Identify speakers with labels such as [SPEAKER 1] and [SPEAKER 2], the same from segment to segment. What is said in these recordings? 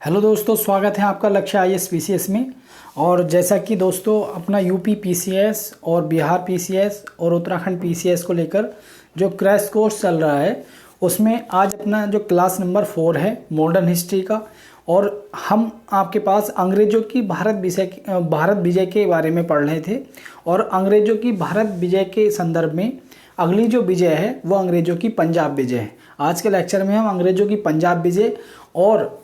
[SPEAKER 1] Hello दोस्तों, स्वागत है आपका लक्ष्य आईएएस पीसीएस में। और जैसा कि दोस्तों अपना यूपी पीसीएस और बिहार पीसीएस और उत्तराखंड पीसीएस को लेकर जो क्रैश कोर्स चल रहा है, उसमें आज अपना जो क्लास नंबर 4 है मॉडर्न हिस्ट्री का। और हम आपके पास अंग्रेज़ों की भारत विजय के बारे में पढ़ रहे थे। और अंग्रेज़ों की भारत विजय के संदर्भ में अगली जो विजय है वो अंग्रेज़ों की पंजाब विजय है। आज के लेक्चर में हम अंग्रेज़ों की पंजाब विजय और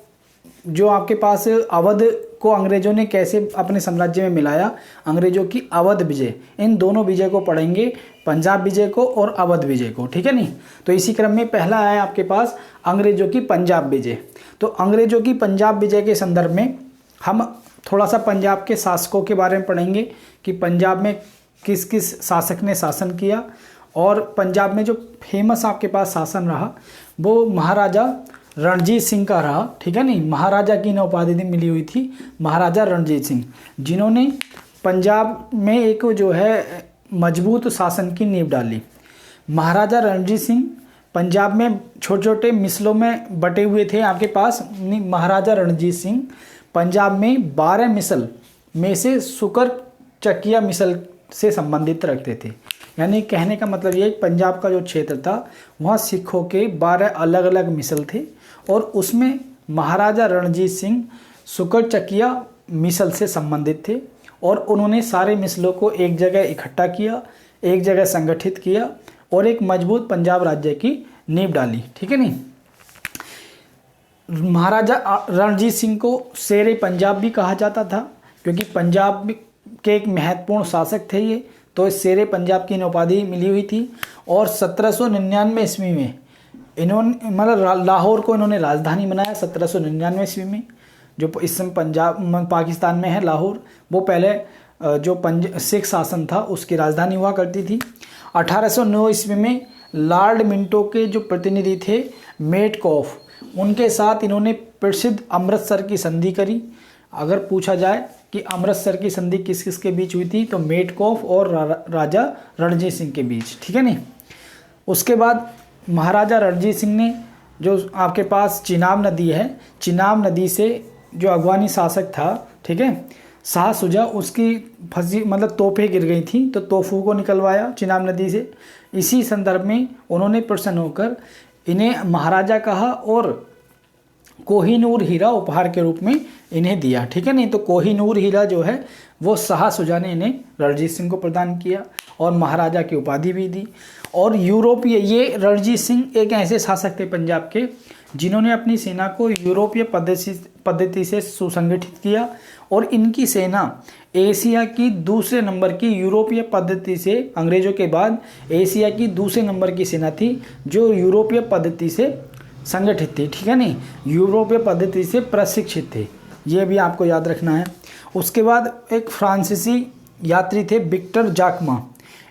[SPEAKER 1] जो आपके पास अवध को अंग्रेजों ने कैसे अपने साम्राज्य में मिलाया, अंग्रेजों की अवध विजय, इन दोनों विजय को पढ़ेंगे, पंजाब विजय को और अवध विजय को। ठीक है नहीं? तो इसी क्रम में पहला है आपके पास अंग्रेजों की पंजाब विजय। तो अंग्रेजों की पंजाब विजय के संदर्भ में हम थोड़ा सा पंजाब के शासकों के बारे में पढ़ेंगे कि पंजाब में किस किस शासक ने शासन किया। और पंजाब में जो फेमस आपके पास शासन रहा वो महाराजा रणजीत सिंह का रहा। ठीक है नहीं? महाराजा की इन्हें उपाधि मिली हुई थी, महाराजा रणजीत सिंह, जिन्होंने पंजाब में एक जो है मजबूत शासन की नींव डाली। महाराजा रणजीत सिंह पंजाब में छोटे छोटे मिसलों में बटे हुए थे आपके पास। महाराजा रणजीत सिंह पंजाब में 12 मिसल में से सुकर चकिया मिसल से संबंधित रखते थे। यानी कहने का मतलब ये पंजाब का जो क्षेत्र था वहाँ सिखों के 12 अलग अलग मिसल थे और उसमें महाराजा रणजीत सिंह सुकर चकिया मिसल से संबंधित थे। और उन्होंने सारे मिसलों को एक जगह इकट्ठा किया, एक जगह संगठित किया और एक मजबूत पंजाब राज्य की नींव डाली। ठीक है नहीं? महाराजा रणजीत सिंह को शेरे पंजाब भी कहा जाता था क्योंकि पंजाब के एक महत्वपूर्ण शासक थे ये। तो शेरे पंजाब की उपाधि मिली हुई थी। और 1799 ईस्वी में इन्होंने मतलब लाहौर को इन्होंने राजधानी बनाया। 1799 ईस्वी में जो इस समय पंजाब पाकिस्तान में है लाहौर, वो पहले जो सिख शासन था उसकी राजधानी हुआ करती थी। 1809 ईस्वी में लॉर्ड मिंटो के जो प्रतिनिधि थे मेटकॉफ, उनके साथ इन्होंने प्रसिद्ध अमृतसर की संधि करी। अगर पूछा जाए कि अमृतसर की संधि किस किस के बीच हुई थी तो मेटकॉफ और राजा रणजीत सिंह के बीच। ठीक है नहीं? उसके बाद महाराजा रणजीत सिंह ने जो आपके पास चिनाब नदी है, चिनाब नदी से जो अफगानी शासक था, ठीक है, शाह सुजा, उसकी फंसी मतलब तोपें गिर गई थी तो तोपों को निकलवाया चिनाब नदी से। इसी संदर्भ में उन्होंने प्रसन्न होकर इन्हें महाराजा कहा और कोहिनूर हीरा उपहार के रूप में इन्हें दिया। ठीक है नहीं? तो कोहिनूर हीरा जो है वो शाह सुजा ने इन्हें रणजीत सिंह को प्रदान किया और महाराजा की उपाधि भी दी। और यूरोपीय ये रणजीत सिंह एक ऐसे शासक थे पंजाब के जिन्होंने अपनी सेना को यूरोपीय पद्धति से सुसंगठित किया। और इनकी सेना एशिया की दूसरे नंबर की यूरोपीय पद्धति से, अंग्रेजों के बाद एशिया की दूसरे नंबर की सेना थी जो यूरोपीय पद्धति से संगठित थी। ठीक है नहीं? यूरोपीय पद्धति से प्रशिक्षित थे, ये भी आपको याद रखना है। उसके बाद एक फ्रांसीसी यात्री थे विक्टर जाकमा।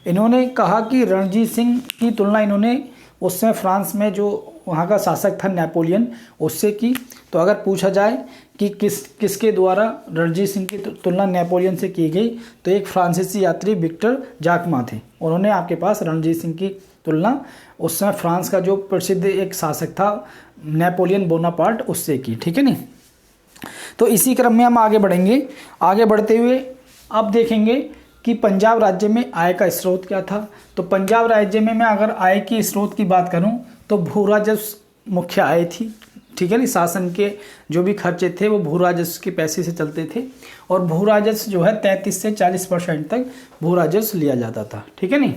[SPEAKER 1] इन्होंने कहा कि रणजीत सिंह की तुलना इन्होंने उस समय फ्रांस में जो वहाँ का शासक था नेपोलियन, उससे की। तो अगर पूछा जाए कि किसके द्वारा रणजीत सिंह की तुलना नेपोलियन से की गई तो एक फ्रांसीसी यात्री विक्टर जाकमा थे। उन्होंने आपके पास रणजीत सिंह की तुलना उस समय फ्रांस का जो प्रसिद्ध एक शासक था नेपोलियन बोनापार्ट, उससे की। ठीक है नहीं? तो इसी क्रम में हम आगे बढ़ेंगे। आगे बढ़ते हुए अब देखेंगे कि पंजाब राज्य में आय का स्रोत क्या था। तो पंजाब राज्य में मैं अगर आय की स्रोत की बात करूं तो भू राजस्व मुख्य आय थी। ठीक है नहीं? शासन के जो भी खर्चे थे वो भू राजस्व के पैसे से चलते थे। और भू राजस्व जो है 33 से 40% तक भू राजस्व लिया जाता था। ठीक है नहीं?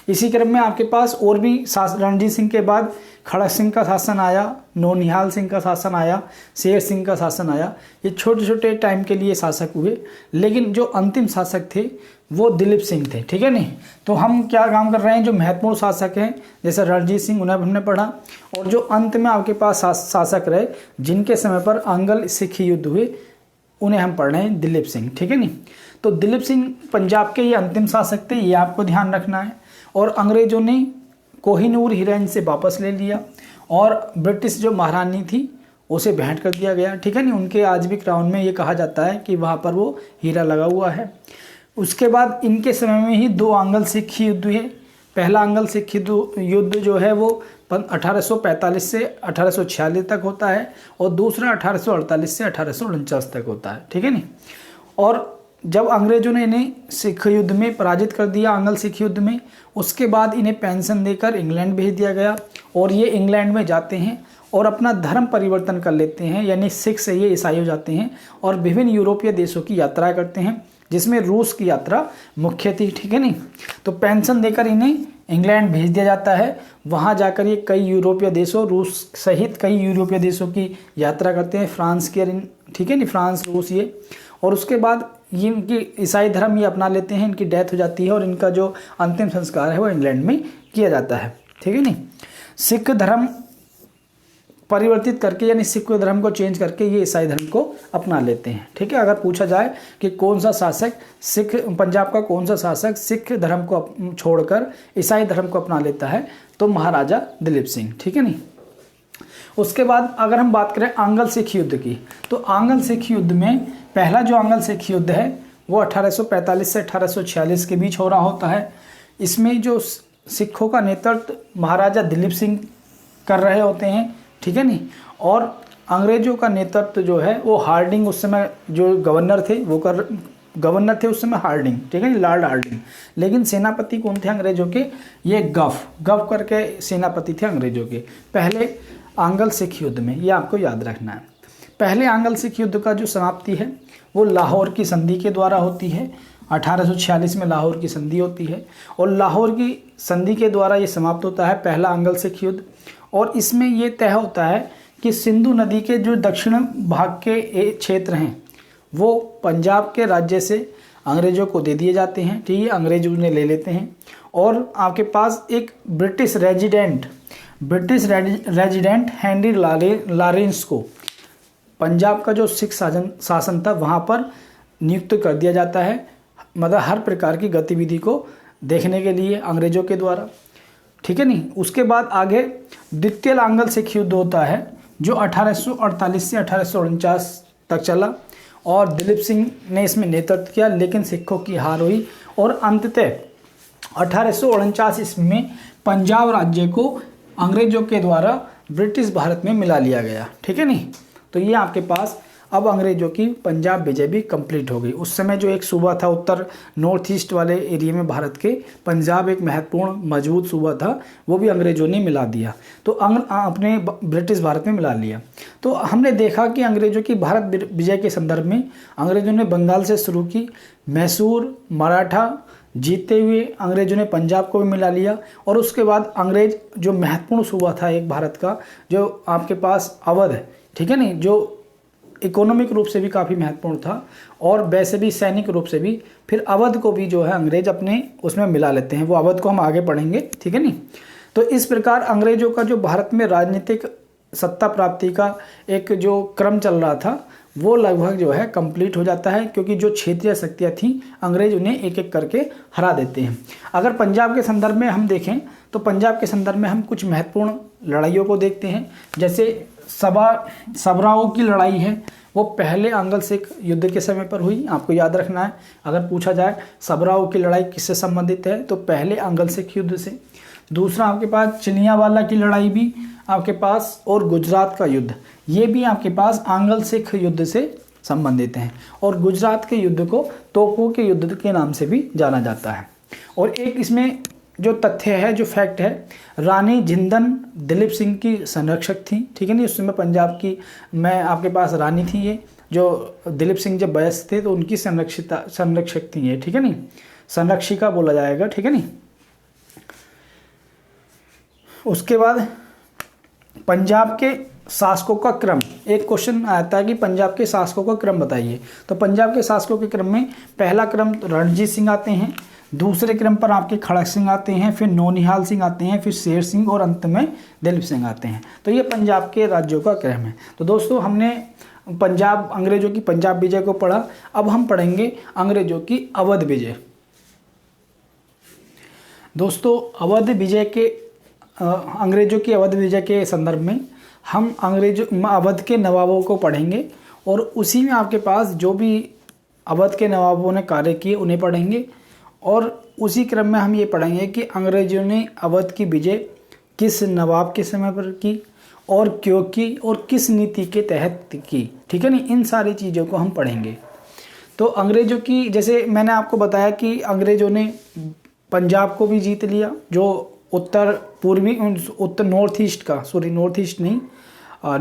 [SPEAKER 1] इसी क्रम में आपके पास और भी रणजीत सिंह के बाद खड़क सिंह का शासन आया, नौनिहाल सिंह का शासन आया, शेर सिंह का शासन आया। ये छोटे छोटे टाइम के लिए शासक हुए, लेकिन जो अंतिम शासक थे वो दिलीप सिंह थे। ठीक है नहीं? तो हम क्या काम कर रहे हैं, जो महत्वपूर्ण शासक हैं जैसे रणजीत सिंह उन्हें हमने पढ़ा, और जो अंत में आपके पास शासक रहे जिनके समय पर अंगल सिख युद्ध हुए उन्हें हम पढ़ रहे हैं दिलीप सिंह। ठीक है नहीं? तो दिलीप सिंह पंजाब के ये अंतिम शासक थे, ये आपको ध्यान रखना है। और अंग्रेजों ने कोहिनूर हीरा इनसे वापस ले लिया और ब्रिटिश जो महारानी थी उसे भेंट कर दिया गया। ठीक है नहीं? उनके आज भी क्राउन में ये कहा जाता है कि वहाँ पर वो हीरा लगा हुआ है। उसके बाद इनके समय में ही 2 आंग्ल सिख युद्ध हुए। पहला आंग्ल सिख युद्ध जो है वो 1845 से 1846 तक होता है और दूसरा 1848 से 1849 तक होता है, ठीक है नी। और जब अंग्रेजों ने इन्हें सिख युद्ध में पराजित कर दिया, आंग्ल सिख युद्ध में, उसके बाद इन्हें पेंशन देकर इंग्लैंड भेज दिया गया और ये इंग्लैंड में जाते हैं और अपना धर्म परिवर्तन कर लेते हैं, यानी सिख से ये ईसाई हो जाते हैं और विभिन्न यूरोपीय देशों की यात्रा करते हैं, जिसमें रूस की यात्रा मुख्य थी, ठीक है नी। तो पेंशन देकर इन्हें इंग्लैंड भेज दिया जाता है, वहाँ जाकर ये कई यूरोपीय देशों, रूस सहित कई यूरोपीय देशों की यात्रा करते हैं, फ्रांस के, ठीक है नी, फ्रांस, रूस ये। और उसके बाद ये इनकी ईसाई धर्म ये अपना लेते हैं, इनकी डेथ हो जाती है और इनका जो अंतिम संस्कार है वो इंग्लैंड में किया जाता है, ठीक है नी। सिख धर्म परिवर्तित करके, यानी सिख धर्म को चेंज करके ये ईसाई धर्म को अपना लेते हैं, ठीक है। अगर पूछा जाए कि कौन सा शासक सिख, पंजाब का कौन सा शासक सिख धर्म को छोड़कर ईसाई धर्म को अपना लेता है, तो महाराजा दिलीप सिंह, ठीक है नी। उसके बाद अगर हम बात करें आंग्ल सिख युद्ध की, तो आंग्ल सिख युद्ध में पहला जो आंग्ल सिख युद्ध है वो 1845 से 1846 के बीच हो रहा होता है। इसमें जो सिखों का नेतृत्व महाराजा दिलीप सिंह कर रहे होते हैं, ठीक है नी। और अंग्रेजों का नेतृत्व जो है वो हार्डिंग, उस समय जो गवर्नर थे वो गवर्नर थे उस समय हार्डिंग, ठीक है, लॉर्ड हार्डिंग। लेकिन सेनापति कौन थे अंग्रेजों के? ये गफ करके सेनापति थे अंग्रेजों के पहले आंग्ल सिख युद्ध में, ये आपको याद रखना है। पहले आंग्ल सिख युद्ध का जो समाप्ति है वो लाहौर की संधि के द्वारा होती है। 1846 में लाहौर की संधि होती है और लाहौर की संधि के द्वारा ये समाप्त होता है पहला आंग्ल सिख युद्ध। और इसमें ये तय होता है कि सिंधु नदी के जो दक्षिण भाग के क्षेत्र हैं वो पंजाब के राज्य से अंग्रेजों को दे दिए जाते हैं, ठीक है, अंग्रेज उन्हें ले लेते हैं। और आपके पास एक ब्रिटिश रेजिडेंट हेनरी लॉरेंस को पंजाब का जो सिख शासन था वहाँ पर नियुक्त कर दिया जाता है, मतलब हर प्रकार की गतिविधि को देखने के लिए अंग्रेजों के द्वारा, ठीक है नी। उसके बाद आगे द्वितीय आंग्ल सिख युद्ध होता है जो 1848 से 1849 तक चला और दिलीप सिंह ने इसमें नेतृत्व किया, लेकिन सिखों की हार हुई और अंततः 1849 ईस्वी में पंजाब राज्य को अंग्रेजों के द्वारा ब्रिटिश भारत में मिला लिया गया, ठीक है नी। तो ये आपके पास अब अंग्रेजों की पंजाब विजय भी कंप्लीट हो गई। उस समय जो एक सूबा था उत्तर नॉर्थ ईस्ट वाले एरिया में भारत के, पंजाब एक महत्वपूर्ण मजबूत सूबा था, वो भी अंग्रेजों ने मिला दिया, तो अपने ब्रिटिश भारत में मिला लिया। तो हमने देखा कि अंग्रेजों की भारत विजय के संदर्भ में अंग्रेजों ने बंगाल से शुरू की, मैसूर, मराठा जीतते हुए अंग्रेजों ने पंजाब को भी मिला लिया। और उसके बाद अंग्रेज जो महत्वपूर्ण सूबा था एक भारत का, जो आपके पास अवध है, ठीक है नी, जो इकोनॉमिक रूप से भी काफ़ी महत्वपूर्ण था और वैसे भी सैनिक रूप से भी, फिर अवध को भी जो है अंग्रेज अपने उसमें मिला लेते हैं। वो अवध को हम आगे पढ़ेंगे, ठीक है नी। तो इस प्रकार अंग्रेजों का जो भारत में राजनीतिक सत्ता प्राप्ति का एक जो क्रम चल रहा था वो लगभग जो है कंप्लीट हो जाता है, क्योंकि जो क्षेत्रीय शक्तियाँ थीं अंग्रेज उन्हें एक एक करके हरा देते हैं। अगर पंजाब के संदर्भ में हम देखें तो पंजाब के संदर्भ में हम कुछ महत्वपूर्ण लड़ाइयों को देखते हैं, जैसे सबराओं की लड़ाई है, वो पहले आंग्ल सिख युद्ध के समय पर हुई, आपको याद रखना है। अगर पूछा जाए सबराओं की लड़ाई किससे संबंधित है, तो पहले आंग्ल सिख युद्ध से। दूसरा आपके पास चिलियावाला की लड़ाई भी आपके पास, और गुजरात का युद्ध, ये भी आपके पास आंग्ल सिख युद्ध से संबंधित हैं। और गुजरात के युद्ध को तोपों के युद्ध के नाम से भी जाना जाता है। और एक इसमें जो तथ्य है, जो फैक्ट है, रानी जिंदन दिलीप सिंह की संरक्षक थी, ठीक है नी। उस समय पंजाब की मैं आपके पास रानी थी, ये जो दिलीप सिंह जब वयस्क थे तो उनकी संरक्षक थी ये, ठीक है नी, संरक्षिका बोला जाएगा, ठीक है नी। उसके बाद पंजाब के शासकों का क्रम, एक क्वेश्चन आता है कि पंजाब के शासकों का क्रम बताइए। तो पंजाब के शासकों के क्रम में पहला क्रम रणजीत सिंह आते हैं, दूसरे क्रम पर आपके खड़क सिंह आते हैं, फिर नौनिहाल सिंह आते हैं, फिर शेर सिंह और अंत में दिलीप सिंह आते हैं। तो ये पंजाब के राज्यों का क्रम है। तो दोस्तों हमने पंजाब, अंग्रेजों की पंजाब विजय को पढ़ा, अब हम पढ़ेंगे अंग्रेजों की अवध विजय। दोस्तों अंग्रेजों की अवध विजय के संदर्भ में हम अवध के नवाबों को पढ़ेंगे और उसी में आपके पास जो भी अवध के नवाबों ने कार्य किए उन्हें पढ़ेंगे। और उसी क्रम में हम ये पढ़ेंगे कि अंग्रेजों ने अवध की विजय किस नवाब के समय पर की और क्यों की और किस नीति के तहत की, ठीक है नहीं, इन सारी चीज़ों को हम पढ़ेंगे। तो अंग्रेज़ों की, जैसे मैंने आपको बताया कि अंग्रेज़ों ने पंजाब को भी जीत लिया, जो उत्तर पूर्वी उत्तर नॉर्थ ईस्ट का, सॉरी नॉर्थ ईस्ट नहीं,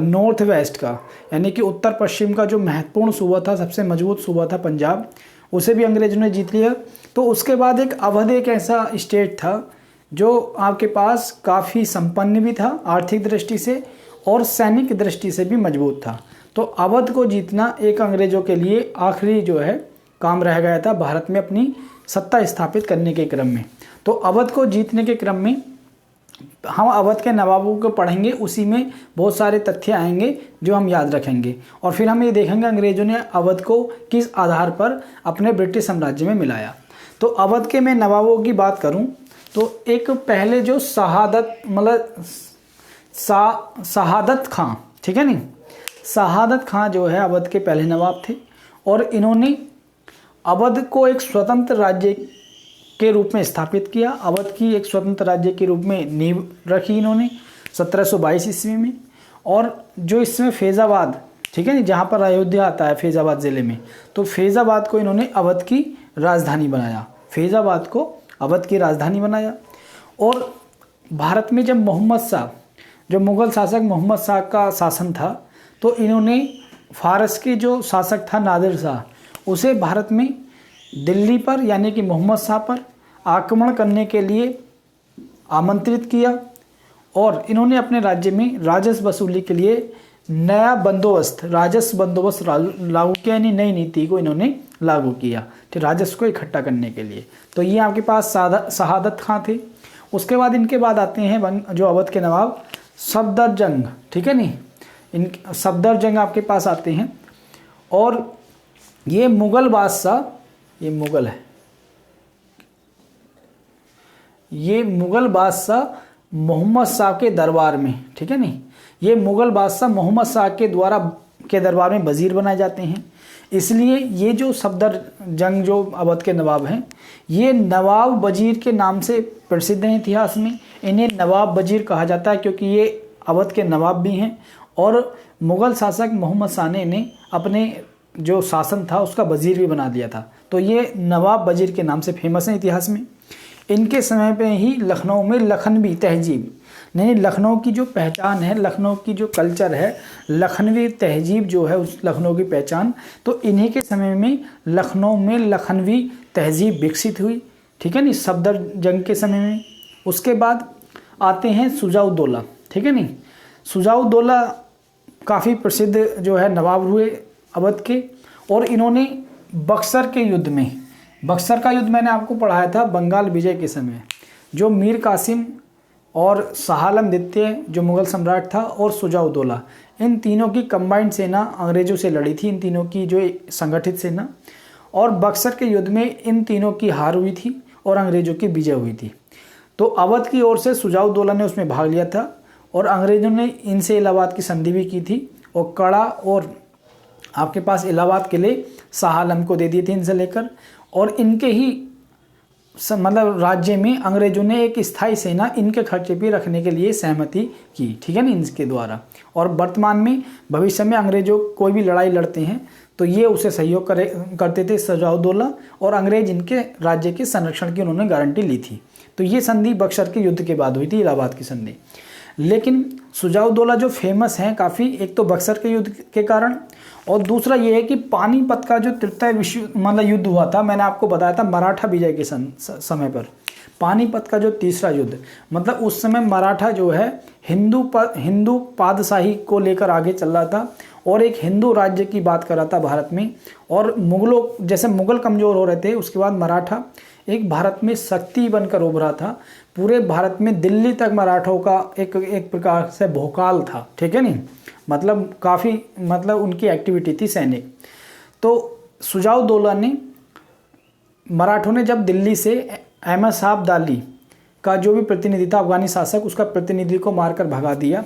[SPEAKER 1] नॉर्थ वेस्ट का, यानी कि उत्तर पश्चिम का जो महत्वपूर्ण सूबा था, सबसे मजबूत सूबा था पंजाब, उसे भी अंग्रेज़ों ने जीत लिया। तो उसके बाद एक अवध, एक ऐसा स्टेट था जो आपके पास काफ़ी संपन्न भी था आर्थिक दृष्टि से और सैनिक दृष्टि से भी मजबूत था। तो अवध को जीतना एक अंग्रेज़ों के लिए आखिरी जो है काम रह गया था भारत में अपनी सत्ता स्थापित करने के क्रम में। तो अवध को जीतने के क्रम में हम अवध के नवाबों को पढ़ेंगे, उसी में बहुत सारे तथ्य आएंगे जो हम याद रखेंगे, और फिर हम ये देखेंगे अंग्रेज़ों ने अवध को किस आधार पर अपने ब्रिटिश साम्राज्य में मिलाया। तो अवध के मैं नवाबों की बात करूं तो एक पहले जो शहादत, मतलब शहादत खां, ठीक है नहीं, शहादत खां जो है अवध के पहले नवाब थे, और इन्होंने अवध को एक स्वतंत्र राज्य के रूप में स्थापित किया। अवध की एक स्वतंत्र राज्य के रूप में नींव रखी इन्होंने 1722 ईस्वी में। और जो इसमें फैज़ाबाद, ठीक है नहीं, जहाँ पर अयोध्या आता है फैज़ाबाद ज़िले में, तो फैज़ाबाद को इन्होंने अवध की राजधानी बनाया, फैज़ाबाद को अवध की राजधानी बनाया। और भारत में जब मोहम्मद शाह, जो मुग़ल शासक मोहम्मद शाह का शासन था, तो इन्होंने फारस के जो शासक था नादिर शाह, उसे भारत में दिल्ली पर, यानी कि मोहम्मद शाह पर आक्रमण करने के लिए आमंत्रित किया। और इन्होंने अपने राज्य में राजस्व वसूली के लिए नया बंदोबस्त, राजस्व बंदोबस्त लागू किया, यानी नई नीति को इन्होंने लागू किया, तो राजस्व को इकट्ठा करने के लिए। तो ये आपके पास शहादत खां थे। उसके बाद इनके बाद आते हैं जो अवध के नवाब सफदरजंग, ठीक है नहीं, इन सफदरजंग आपके पास आते हैं। और ये मुग़ल बादशाह, ये मुग़ल है, ये मुग़ल बादशाह मोहम्मद शाह के दरबार में, ठीक है नहीं, ये मुग़ल बादशाह मोहम्मद शाह के दरबार में वज़ीर बनाए जाते हैं। इसलिए ये जो सफदरजंग जो अवध के नवाब हैं, ये नवाब वज़ीर के नाम से प्रसिद्ध हैं इतिहास में। इन्हें नवाब वज़ीर कहा जाता है क्योंकि ये अवध के नवाब भी हैं, और मुग़ल शासक मोहम्मद शाह ने इन्हें अपने जो शासन था उसका वज़ीर भी बना दिया था। तो ये नवाब वज़ीर के नाम से फेमस हैं इतिहास में। इनके समय पे ही लखनऊ में लखनवी तहजीब, नहीं, लखनऊ की जो पहचान है, लखनऊ की जो कल्चर है, लखनवी तहजीब जो है, उस लखनऊ की पहचान, तो इन्हीं के समय में लखनऊ में लखनवी तहजीब विकसित हुई, ठीक है नहीं, सफदरजंग के समय में। उसके बाद आते हैं सुजाउद्दौला, ठीक है नहीं, सुजाउद्दौला काफ़ी प्रसिद्ध जो है नवाब हुए अवध के, और इन्होंने बक्सर के युद्ध में, बक्सर का युद्ध मैंने आपको पढ़ाया था बंगाल विजय के समय, जो मीर कासिम और शाह आलम द्वितीय जो मुग़ल सम्राट था, और सुजाउद्दौला, इन तीनों की कंबाइंड सेना अंग्रेज़ों से लड़ी थी, इन तीनों की जो संगठित सेना। और बक्सर के युद्ध में इन तीनों की हार हुई थी और अंग्रेज़ों की विजय हुई थी। तो अवध की ओर से सुजाउद्दौला ने उसमें भाग लिया था, और अंग्रेज़ों ने इनसे इलाहाबाद की संधि भी की थी, और कड़ा और आपके पास इलाहाबाद के लिए शाह आलम को दे दिए थे इनसे लेकर। और इनके ही मतलब राज्य में अंग्रेज़ों ने एक स्थायी सेना इनके खर्चे पे रखने के लिए सहमति की, ठीक है ना, इनके द्वारा। और वर्तमान में भविष्य में अंग्रेज़ों कोई भी लड़ाई लड़ते हैं तो ये उसे सहयोग करते थे सुजाउद्दौला, और अंग्रेज इनके राज्य के संरक्षण की उन्होंने गारंटी ली थी। तो ये संधि बक्सर के युद्ध के बाद हुई थी, इलाहाबाद की संधि। लेकिन सुजाउद्दौला जो फेमस हैं काफ़ी, एक तो बक्सर के युद्ध के कारण, और दूसरा ये है कि पानीपत का जो तृतीय विश्व मतलब युद्ध हुआ था, मैंने आपको बताया था मराठा विजय के समय पर, पानीपत का जो तीसरा युद्ध, मतलब उस समय मराठा जो है हिंदू पादशाही को लेकर आगे चल रहा था, और एक हिंदू राज्य की बात कर रहा था भारत में। और मुगलों, जैसे मुगल कमज़ोर हो रहे थे, उसके बाद मराठा एक भारत में शक्ति बनकर उभरा था। पूरे भारत में दिल्ली तक मराठों का एक प्रकार से भौकाल था, ठीक है नहीं, मतलब काफ़ी मतलब उनकी एक्टिविटी थी सैनिक। तो सुजाउद्दौला ने, मराठों ने जब दिल्ली से अहमद शाह अब्दाली का जो भी प्रतिनिधि था अफगानी शासक, उसका प्रतिनिधि को मारकर भगा दिया।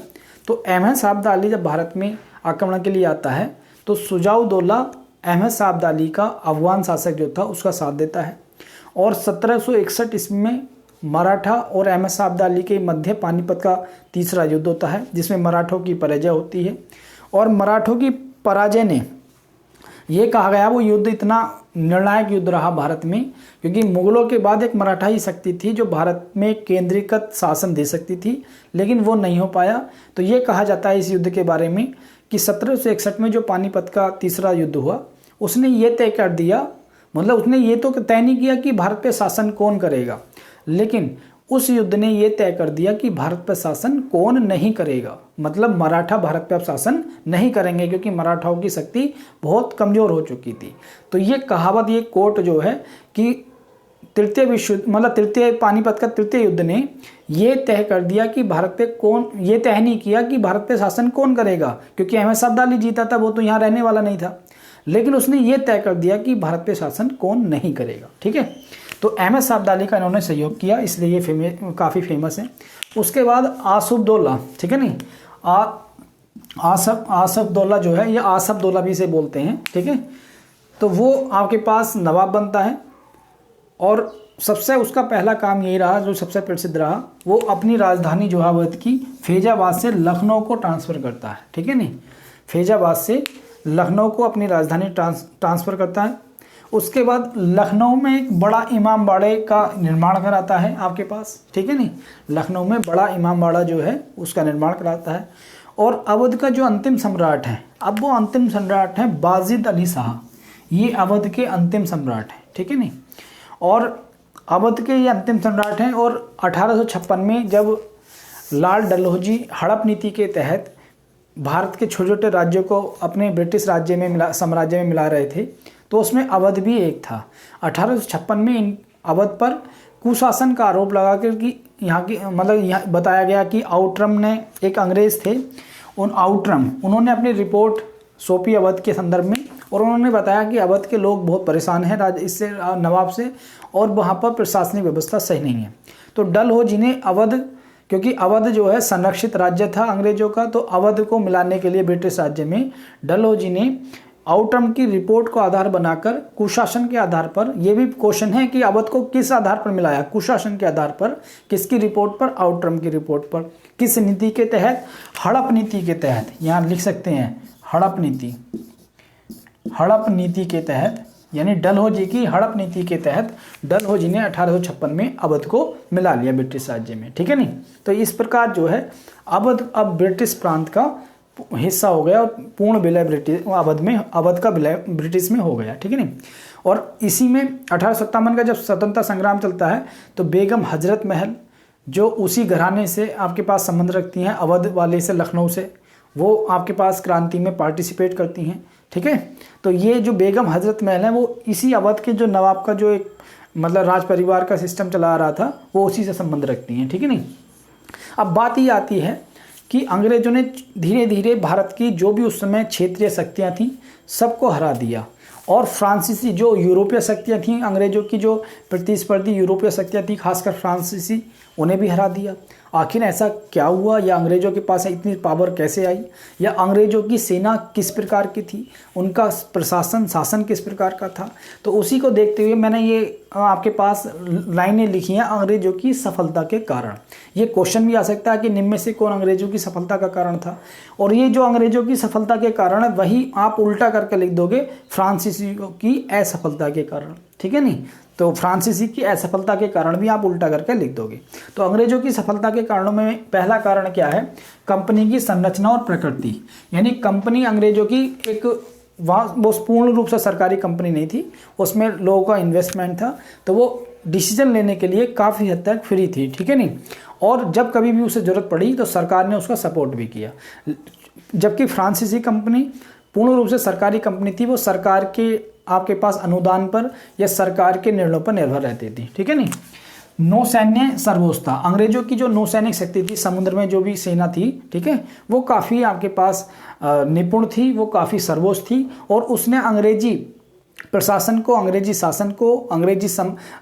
[SPEAKER 1] तो अहमद शाह अब्दाली जब भारत में आक्रमण के लिए आता है तो सुजाउद्दौला अहमद शाह अब्दाली का अफगान शासक जो था उसका साथ देता है, और 1761 ईस्वी में मराठा और अहमद अब्दाली के मध्य पानीपत का तीसरा युद्ध होता है, जिसमें मराठों की पराजय होती है। और मराठों की पराजय ने, ये कहा गया वो युद्ध इतना निर्णायक युद्ध रहा भारत में, क्योंकि मुगलों के बाद एक मराठाई शक्ति थी जो भारत में केंद्रीकृत शासन दे सकती थी, लेकिन वो नहीं हो पाया। तो ये कहा जाता है इस युद्ध के बारे में कि 1761 में जो पानीपत का तीसरा युद्ध हुआ, उसने ये तय कर दिया, मतलब उसने ये तो तय नहीं किया कि भारत पे शासन कौन करेगा, लेकिन उस युद्ध ने ये तय कर दिया कि भारत पर शासन कौन नहीं करेगा। मतलब मराठा भारत पर अब शासन नहीं करेंगे, क्योंकि मराठाओं की शक्ति बहुत कमज़ोर हो चुकी थी। तो ये कहावत, ये कोट जो है कि तृतीय विश्व मतलब तृतीय पानीपत का तृतीय युद्ध ने ये तय कर दिया कि भारत पे कौन, ये तय नहीं किया कि भारत पे शासन कौन करेगा, क्योंकि अहमद अब्दाली जीता था, वो तो यहाँ रहने वाला नहीं था, लेकिन उसने ये तय कर दिया कि भारत पे शासन कौन नहीं करेगा। ठीक है, तो अहमद अब्दाली का इन्होंने सहयोग किया, इसलिए ये काफ़ी फेमस है। उसके बाद आसफदौला, ठीक है नहीं, आसफदौला जो है, ये आसफदौला भी से बोलते हैं, ठीक है। तो वो आपके पास नवाब बनता है, और सबसे उसका पहला काम यही रहा, जो सबसे प्रसिद्ध रहा, वो अपनी राजधानी जो अवध की फैजाबाद से लखनऊ को ट्रांसफ़र करता है। ठीक है नहीं, फैजाबाद से लखनऊ को अपनी राजधानी ट्रांसफ़र करता है। उसके बाद लखनऊ में एक बड़ा इमाम बाड़े का निर्माण कराता है आपके पास। ठीक है नहीं, लखनऊ में बड़ा इमाम बाड़ा जो है उसका निर्माण कराता है। और अवध का जो अंतिम सम्राट है, अब वो अंतिम सम्राट है बाजिद अली शाह, ये अवध के अंतिम सम्राट हैं। ठीक है नहीं, और अवध के ये अंतिम सम्राट हैं। और 1856 में जब लाल डलहौजी हड़प नीति के तहत भारत के छोटे छोटे राज्यों को अपने ब्रिटिश साम्राज्य में मिला रहे थे, तो उसमें अवध भी एक था। 1856 में इन अवध पर कुशासन का आरोप लगा कर कि यहाँ की मतलब यहाँ बताया गया कि आउटरम ने, एक अंग्रेज़ थे, उन आउटरम, उन्होंने अपनी रिपोर्ट सौंपी अवध के संदर्भ में, और उन्होंने बताया कि अवध के लोग बहुत परेशान हैं इससे, नवाब से, और वहाँ पर प्रशासनिक व्यवस्था सही नहीं है। तो डलहौजी ने अवध, क्योंकि अवध जो है संरक्षित राज्य था अंग्रेजों का, तो अवध को मिलाने के लिए ब्रिटिश राज्य में डलहौजी ने आउटरम की रिपोर्ट को आधार बनाकर कुशासन के आधार पर, यह भी क्वेश्चन है कि अवध को किस आधार पर मिलाया, कुशासन के आधार पर, किसकी रिपोर्ट पर, आउटरम की रिपोर्ट पर, किस नीति के तहत, हड़प नीति के तहत, यहाँ लिख सकते हैं हड़प नीति, हड़प नीति के तहत, यानी डलहौजी की हड़प नीति के तहत डलहौजी ने 1856 में अवध को मिला लिया ब्रिटिश राज्य में। ठीक है नहीं, तो इस प्रकार जो है अवध अब ब्रिटिश प्रांत का हिस्सा हो गया, और पूर्ण विलय ब्रिटिश अवध का विलय ब्रिटिश में हो गया। ठीक है नहीं, और इसी में 1857 का जब स्वतंत्रता संग्राम चलता है, तो बेगम हजरत महल जो उसी घराने से आपके पास संबंध रखती हैं, अवध वाले से, लखनऊ से, वो आपके पास क्रांति में पार्टिसिपेट करती हैं। ठीक है, तो ये जो बेगम हजरत महल है, वो इसी अवध के जो नवाब का जो एक मतलब राज परिवार का सिस्टम चला रहा था, वो उसी से संबंध रखती हैं। ठीक है नहीं, अब बात ये आती है कि अंग्रेजों ने धीरे धीरे भारत की जो भी उस समय क्षेत्रीय शक्तियाँ थीं सबको हरा दिया, और फ्रांसीसी जो यूरोपीय शक्तियाँ थीं, अंग्रेजों की जो प्रतिस्पर्धी यूरोपीय शक्तियाँ थीं, खासकर फ्रांसीसी, उन्हें भी हरा दिया। आखिर ऐसा क्या हुआ, या अंग्रेजों के पास इतनी पावर कैसे आई, या अंग्रेजों की सेना किस प्रकार की थी, उनका प्रशासन शासन किस प्रकार का था, तो उसी को देखते हुए मैंने ये आपके पास लाइनें लिखी हैं, अंग्रेजों की सफलता के कारण। ये क्वेश्चन भी आ सकता है कि निम्न में से कौन अंग्रेजों की सफलता का कारण था, और ये जो अंग्रेजों की सफलता के कारण है, वही आप उल्टा करके लिख दोगे फ्रांसीसियों की असफलता के कारण। ठीक है नहीं, तो फ्रांसीसी की असफलता के कारण भी आप उल्टा करके लिख दोगे। तो अंग्रेजों की सफलता के कारणों में पहला कारण क्या है, कंपनी की संरचना और प्रकृति। यानी कंपनी अंग्रेजों की एक वो पूर्ण रूप से सरकारी कंपनी नहीं थी, उसमें लोगों का इन्वेस्टमेंट था, तो वो डिसीजन लेने के लिए काफ़ी हद तक फ्री थी। ठीक है नहीं, और जब कभी भी उसे ज़रूरत पड़ी तो सरकार ने उसका सपोर्ट भी किया। जबकि फ्रांसीसी कंपनी पूर्ण रूप से सरकारी कंपनी थी, वो सरकार के आपके पास अनुदान पर या सरकार के निर्णयों पर निर्भर रहती थी। ठीक है नहीं, नौसैन्य सर्वोच्चता, अंग्रेजों की जो नौसैनिक शक्ति थी, समुद्र में जो भी सेना थी, ठीक है, वो काफ़ी आपके पास निपुण थी, वो काफ़ी सर्वोच्च थी, और उसने अंग्रेजी प्रशासन को, अंग्रेजी शासन को, अंग्रेजी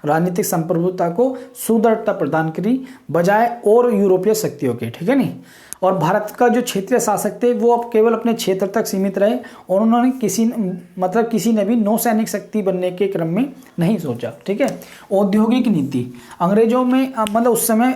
[SPEAKER 1] राजनीतिक संप्रभुता को सुदृढ़ता प्रदान करी बजाय और यूरोपीय शक्तियों के। ठीक है नहीं, और भारत का जो क्षेत्रीय शासक थे वो अब केवल अपने क्षेत्र तक सीमित रहे और उन्होंने किसी ने भी नौसैनिक शक्ति बनने के क्रम में नहीं सोचा। ठीक है। औद्योगिक नीति, अंग्रेजों में उस समय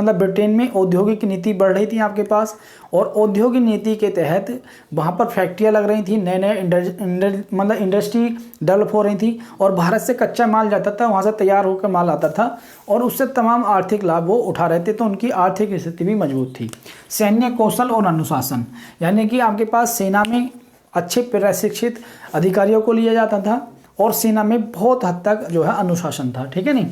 [SPEAKER 1] ब्रिटेन में औद्योगिक नीति बढ़ रही थी आपके पास, और औद्योगिक नीति के तहत वहाँ पर फैक्ट्रियाँ लग रही थी, नए नए इंडस्ट्री डेवलप हो रही थी, और भारत से कच्चा माल जाता था, वहाँ से तैयार होकर माल आता था और उससे तमाम आर्थिक लाभ वो उठा रहे थे, तो उनकी आर्थिक स्थिति भी मजबूत थी। सैन्य कौशल और अनुशासन, यानी कि आपके पास सेना में अच्छे प्रशिक्षित अधिकारियों को लिया जाता था और सेना में बहुत हद तक जो है अनुशासन था। ठीक है नहीं।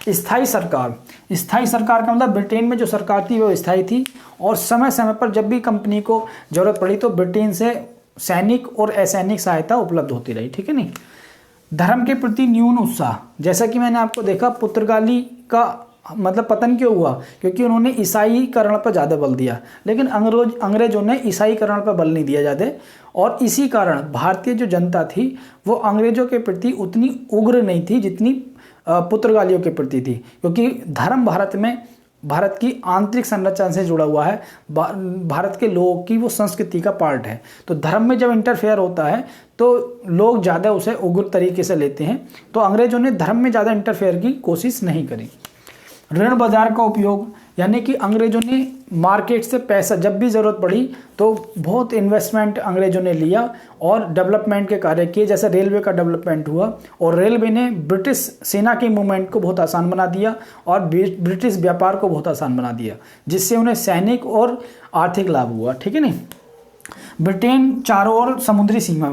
[SPEAKER 1] स्थायी सरकार, स्थायी सरकार का मतलब ब्रिटेन में जो सरकार थी वो स्थायी थी और समय समय पर जब भी कंपनी को जरूरत पड़ी तो ब्रिटेन से सैनिक और असैनिक सहायता उपलब्ध होती रही। ठीक है नहीं। धर्म के प्रति न्यून उत्साह, जैसा कि मैंने आपको देखा पुर्तगाली का पतन क्यों हुआ, क्योंकि उन्होंने ईसाईकरण पर ज़्यादा बल दिया, लेकिन अंग्रेजों ने ईसाईकरण पर बल नहीं दिया ज़्यादा, और इसी कारण भारतीय जो जनता थी वो अंग्रेजों के प्रति उतनी उग्र नहीं थी जितनी पुर्तगालियों के प्रति थी, क्योंकि धर्म भारत की आंतरिक संरचना से जुड़ा हुआ है, भारत के लोगों की वो संस्कृति का पार्ट है। तो धर्म में जब इंटरफेयर होता है तो लोग ज़्यादा उसे उग्र तरीके से लेते हैं, तो अंग्रेजों ने धर्म में ज़्यादा इंटरफेयर की कोशिश नहीं करी। ऋण बाजार का उपयोग, यानी कि अंग्रेजों ने मार्केट से पैसा जब भी ज़रूरत पड़ी तो बहुत इन्वेस्टमेंट अंग्रेजों ने लिया और डेवलपमेंट के कार्य किए, जैसे रेलवे का डेवलपमेंट हुआ, और रेलवे ने ब्रिटिश सेना के मूवमेंट को बहुत आसान बना दिया और ब्रिटिश व्यापार को बहुत आसान बना दिया, जिससे उन्हें सैनिक और आर्थिक लाभ हुआ। ठीक है नहीं। ब्रिटेन चारों ओर समुद्री सीमा,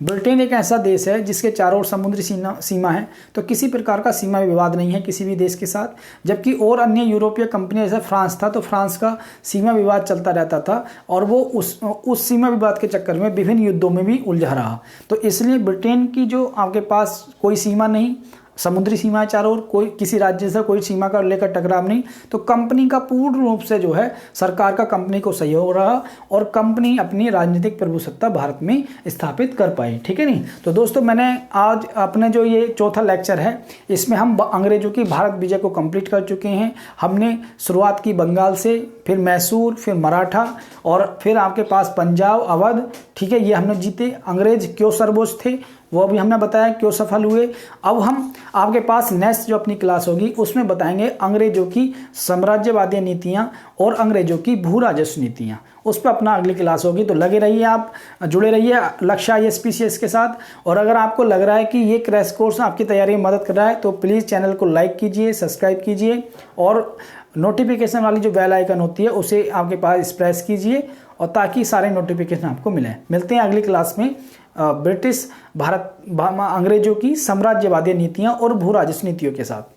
[SPEAKER 1] ब्रिटेन एक ऐसा देश है जिसके चारों ओर समुद्री सीमा है, तो किसी प्रकार का सीमा विवाद नहीं है किसी भी देश के साथ, जबकि और अन्य यूरोपीय कंपनियां जैसे फ्रांस था तो फ्रांस का सीमा विवाद चलता रहता था और वो उस सीमा विवाद के चक्कर में विभिन्न युद्धों में भी उलझा रहा। तो इसलिए ब्रिटेन की जो आपके पास कोई सीमा नहीं, समुद्री सीमा चारों ओर, कोई किसी राज्य से कोई सीमा का लेकर टकराव नहीं, तो कंपनी का पूर्ण रूप से जो है सरकार का कंपनी को सहयोग रहा और कंपनी अपनी राजनीतिक प्रभुसत्ता भारत में स्थापित कर पाई। ठीक है नहीं। तो दोस्तों मैंने आज अपने जो ये चौथा लेक्चर है इसमें हम अंग्रेजों की भारत विजय को कंप्लीट कर चुके हैं। हमने शुरुआत की बंगाल से, फिर मैसूर, फिर मराठा और फिर आपके पास पंजाब, अवध। ठीक है, ये हमने जीते। अंग्रेज क्यों सर्वोच्च थे वो भी हमने बताया, क्यों सफल हुए। अब हम आपके पास नेक्स्ट जो अपनी क्लास होगी उसमें बताएंगे अंग्रेजों की साम्राज्यवादी नीतियां और अंग्रेजों की भू राजस्व नीतियां, उस पर अपना अगली क्लास होगी। तो लगे रहिए, आप जुड़े रहिए लक्ष्य IAS के साथ। और अगर आपको लग रहा है कि ये क्रैश कोर्स आपकी तैयारी में मदद कर रहा है तो प्लीज़ चैनल को लाइक कीजिए, सब्सक्राइब कीजिए और नोटिफिकेशन वाली जो बेल आइकन होती है उसे आपके पास प्रेस कीजिए, और ताकि सारे नोटिफिकेशन आपको मिलें। मिलते हैं अगली क्लास में ब्रिटिश अंग्रेजों की साम्राज्यवादी नीतियां और भू राजस्व नीतियों के साथ।